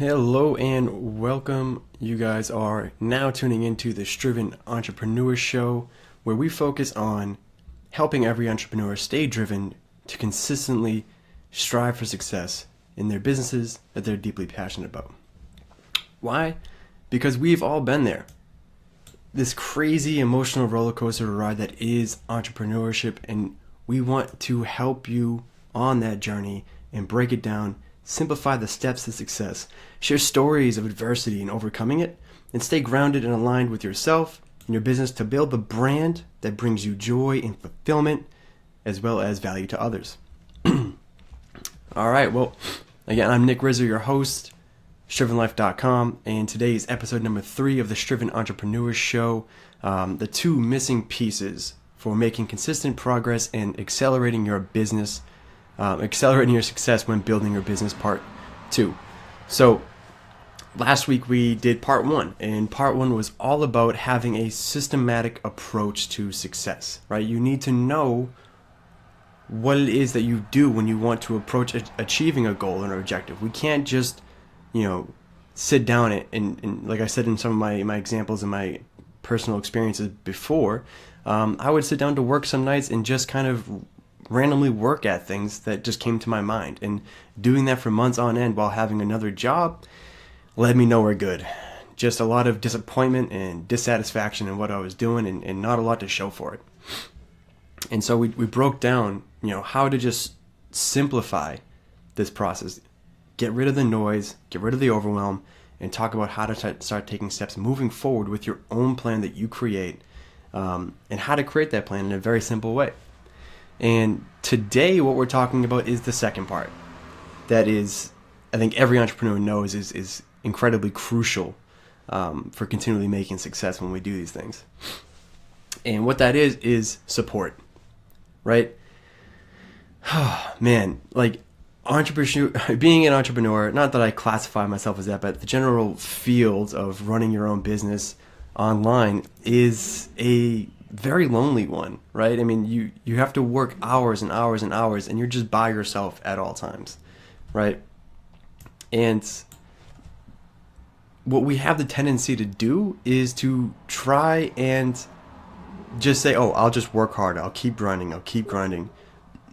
Hello and welcome. You guys are now tuning into the Striven Entrepreneur Show, where we focus on helping every entrepreneur stay driven to consistently strive for success in their businesses that they're deeply passionate about. Why? Because we've all been there. This crazy emotional roller coaster ride that is entrepreneurship, and we want to help you on that journey and break it down, simplify the steps to success, share stories of adversity and overcoming it, and stay grounded and aligned with yourself and your business to build the brand that brings you joy and fulfillment as well as value to others. All right, well, again, I'm Nick Rizzo, your host, strivenlife.com, and today is episode number 3 of the Striven Entrepreneur Show, the 2 missing pieces for making consistent progress and accelerating your business, accelerating your success when building your business, part 2. So last week we did part 1, and part 1 was all about having a systematic approach to success, right? You need to know what it is that you do when you want to approach achieving a goal or objective. We can't just, sit down and like I said in some of my examples and my personal experiences before, I would sit down to work some nights and just kind of randomly work at things that just came to my mind. And doing that for months on end while having another job led me nowhere good. Just a lot of disappointment and dissatisfaction in what I was doing and not a lot to show for it. And so we broke down, how to just simplify this process, get rid of the noise, get rid of the overwhelm, and talk about how to start taking steps moving forward with your own plan that you create, and how to create that plan in a very simple way. And today what we're talking about is the second part. That is, I think every entrepreneur knows is incredibly crucial for continually making success when we do these things. And what that is support, right? Oh, man, like being an entrepreneur, not that I classify myself as that, but the general field of running your own business online is a very lonely one, right? I mean, you have to work hours and hours and hours, and you're just by yourself at all times, right? And what we have the tendency to do is to try and just say, oh, I'll just work hard, I'll keep grinding.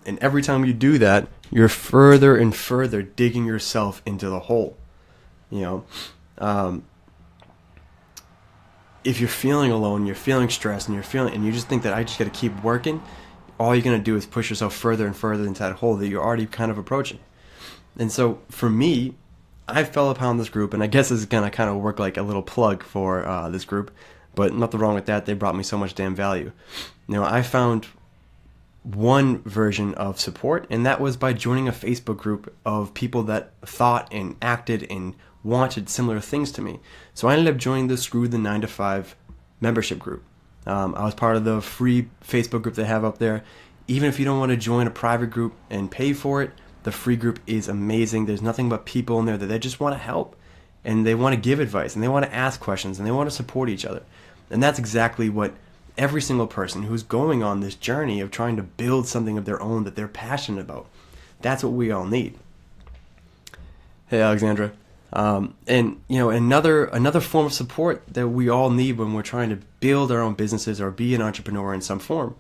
And every time you do that, you're further and further digging yourself into the hole. If you're feeling alone, you're feeling stressed, and you just think that I just got to keep working, all you're going to do is push yourself further and further into that hole that you're already kind of approaching. And so for me, I fell upon this group, and I guess this is going to kind of work like a little plug for this group, but nothing wrong with that. They brought me so much damn value. I found one version of support, and that was by joining a Facebook group of people that thought and acted and wanted similar things to me. So I ended up joining the Screw the 9 to 5 membership group. I was part of the free Facebook group they have up there. Even if you don't want to join a private group and pay for it, the free group is amazing. There's nothing but people in there that they just want to help, and they want to give advice, and they want to ask questions, and they want to support each other. And that's exactly what every single person who's going on this journey of trying to build something of their own that they're passionate about, that's what we all need. Hey, Alexandra. And another form of support that we all need when we're trying to build our own businesses or be an entrepreneur in some form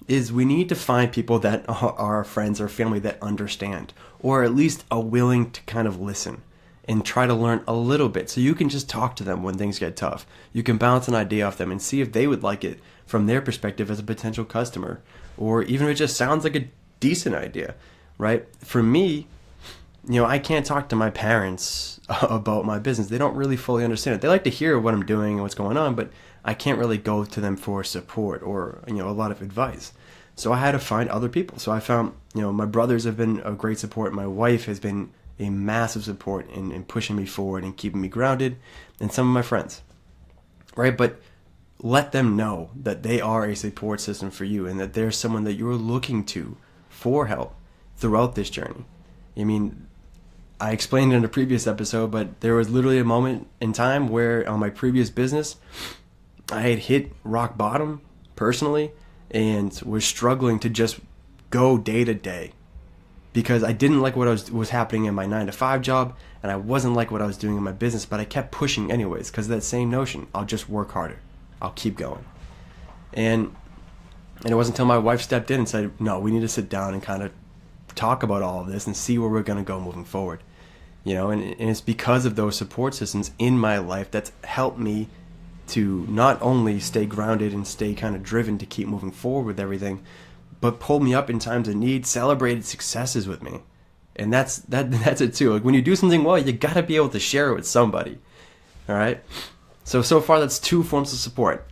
is we need to find people that are our friends or family that understand, or at least are willing to kind of listen and try to learn a little bit. So you can just talk to them when things get tough. You can bounce an idea off them and see if they would like it from their perspective as a potential customer, or even if it just sounds like a decent idea, right? For me, I can't talk to my parents about my business. They don't really fully understand it. They like to hear what I'm doing and what's going on, but I can't really go to them for support or, a lot of advice. So I had to find other people. So I found, my brothers have been a great support. My wife has been a massive support in pushing me forward and keeping me grounded, and some of my friends, right? But let them know that they are a support system for you and that there's someone that you're looking to for help throughout this journey. I explained in a previous episode, but there was literally a moment in time where on my previous business, I had hit rock bottom personally and was struggling to just go day to day. because I didn't like what was happening in my 9 to 5 job, and I wasn't like what I was doing in my business, but I kept pushing anyways because of that same notion. I'll just work harder. I'll keep going. And it wasn't until my wife stepped in and said, no, we need to sit down and kind of talk about all of this and see where we're going to go moving forward. And it's because of those support systems in my life that's helped me to not only stay grounded and stay kind of driven to keep moving forward with everything, but pull me up in times of need, celebrated successes with me. And that's it too. Like when you do something well, you got to be able to share it with somebody. All right? So far that's 2 forms of support.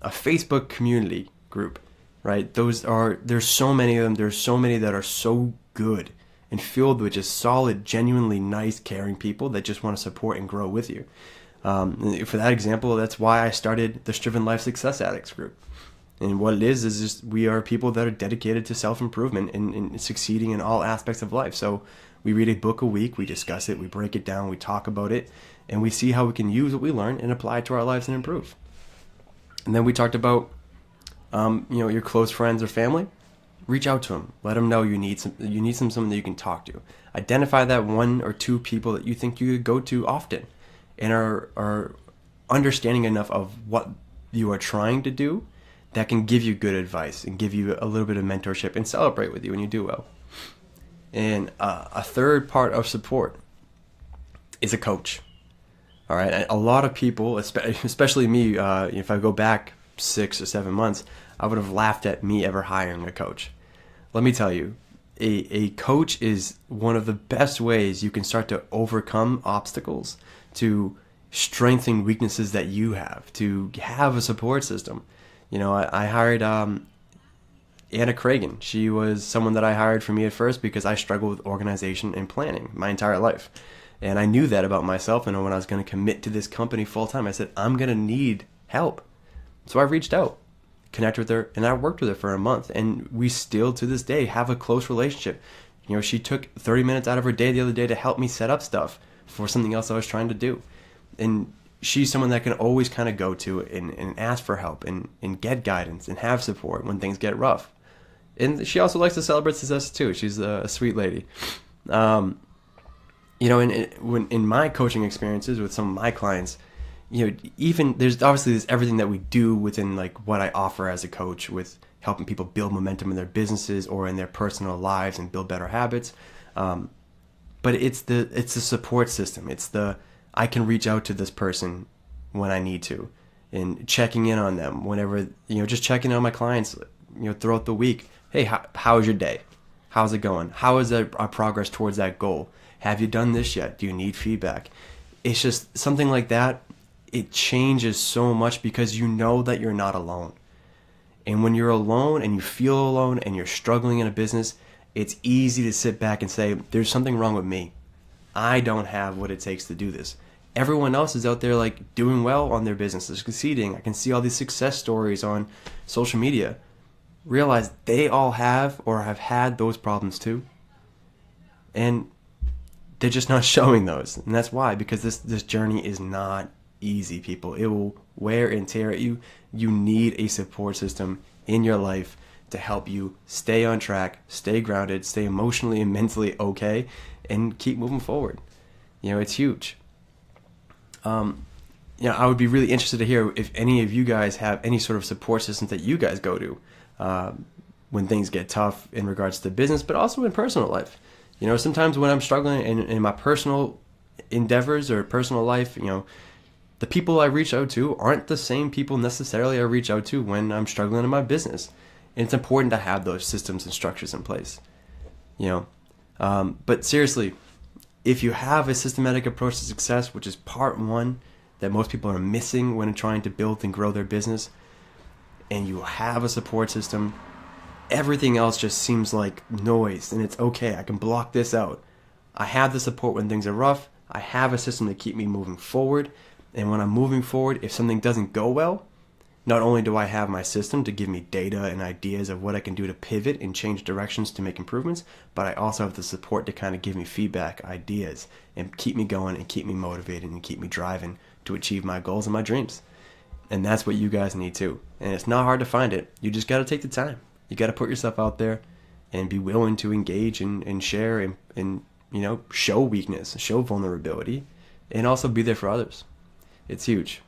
A Facebook community group, right? There's so many of them. There's so many that are so good and filled with just solid, genuinely nice, caring people that just want to support and grow with you. For that example, that's why I started the Striven Life Success Addicts group. And what it is just we are people that are dedicated to self-improvement and succeeding in all aspects of life. So we read a book a week, we discuss it, we break it down, we talk about it, and we see how we can use what we learn and apply it to our lives and improve. And then we talked about, your close friends or family. Reach out to them. Let them know you need someone that you can talk to. Identify that 1 or 2 people that you think you go to often and are understanding enough of what you are trying to do that can give you good advice and give you a little bit of mentorship and celebrate with you when you do well. And a third part of support is a coach. All right, a lot of people, especially me, if I go back 6 or 7 months, I would have laughed at me ever hiring a coach. Let me tell you, a coach is one of the best ways you can start to overcome obstacles, to strengthen weaknesses that you have, to have a support system. I hired Anna Cragen. She was someone that I hired for me at first because I struggled with organization and planning my entire life. And I knew that about myself, and when I was going to commit to this company full time, I said, I'm going to need help. So I reached out, connected with her, and I worked with her for a month, and we still to this day have a close relationship. She took 30 minutes out of her day the other day to help me set up stuff for something else I was trying to do. And she's someone that I can always kind of go to and ask for help and get guidance and have support when things get rough. And she also likes to celebrate success too. She's a sweet lady. In my coaching experiences with some of my clients, even there's everything that we do within like what I offer as a coach with helping people build momentum in their businesses or in their personal lives and build better habits. But it's the support system. It's I can reach out to this person when I need to, and checking in on them whenever, just checking on my clients, throughout the week. Hey, how's your day? How's it going? How is our progress towards that goal? Have you done this yet? Do you need feedback? It's just something like that. It changes so much because you know that you're not alone. And when you're alone and you feel alone and you're struggling in a business, it's easy to sit back and say, there's something wrong with me. I don't have what it takes to do this. Everyone else is out there like doing well on their businesses, succeeding. I can see all these success stories on social media. Realize they all have or have had those problems too. And they're just not showing those. And that's why, because this journey is not easy, people. It will wear and tear at you. You need a support system in your life to help you stay on track, stay grounded, stay emotionally and mentally okay, and keep moving forward. It's huge. I would be really interested to hear if any of you guys have any sort of support systems that you guys go to when things get tough in regards to business, but also in personal life. Sometimes when I'm struggling in my personal endeavors or personal life, the people I reach out to aren't the same people necessarily I reach out to when I'm struggling in my business. And it's important to have those systems and structures in place. But seriously, if you have a systematic approach to success, which is part 1 that most people are missing when trying to build and grow their business, and you have a support system, everything else just seems like noise, and it's okay. I can block this out. I have the support when things are rough. I have a system to keep me moving forward. And when I'm moving forward, if something doesn't go well, not only do I have my system to give me data and ideas of what I can do to pivot and change directions to make improvements, but I also have the support to kind of give me feedback, ideas, and keep me going and keep me motivated and keep me driving to achieve my goals and my dreams. And that's what you guys need too. And it's not hard to find it. You just got to take the time. You got to put yourself out there and be willing to engage and share and show weakness, show vulnerability, and also be there for others. It's huge.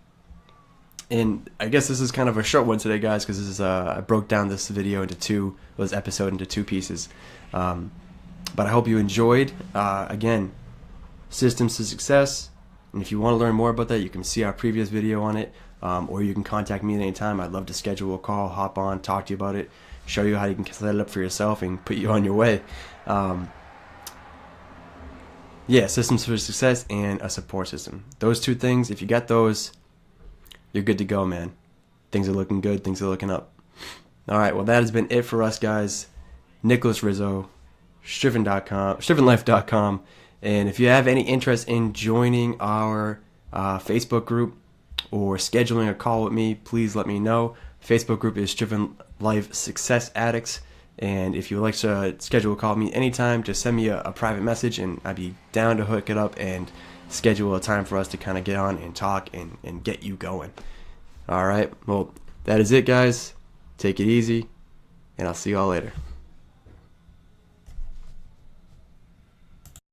And I guess this is kind of a short one today, guys, because this is I broke down this episode into two pieces. But I hope you enjoyed. Again, systems to success. And if you want to learn more about that, you can see our previous video on it, or you can contact me at any time. I'd love to schedule a call, hop on, talk to you about it, show you how you can set it up for yourself, and put you on your way. Systems for success and a support system. Those two things, if you got those, you're good to go, man. Things are looking good. Things are looking up. All right, well, that has been it for us, guys. Nicholas Rizzo, strivenlife.com. And if you have any interest in joining our Facebook group or scheduling a call with me, please let me know. Facebook group is Striven Life Success Addicts. And if you would like to schedule a call with me anytime, just send me a private message, and I'd be down to hook it up and schedule a time for us to kind of get on and talk and get you going. All right. Well, that is it, guys. Take it easy, and I'll see you all later.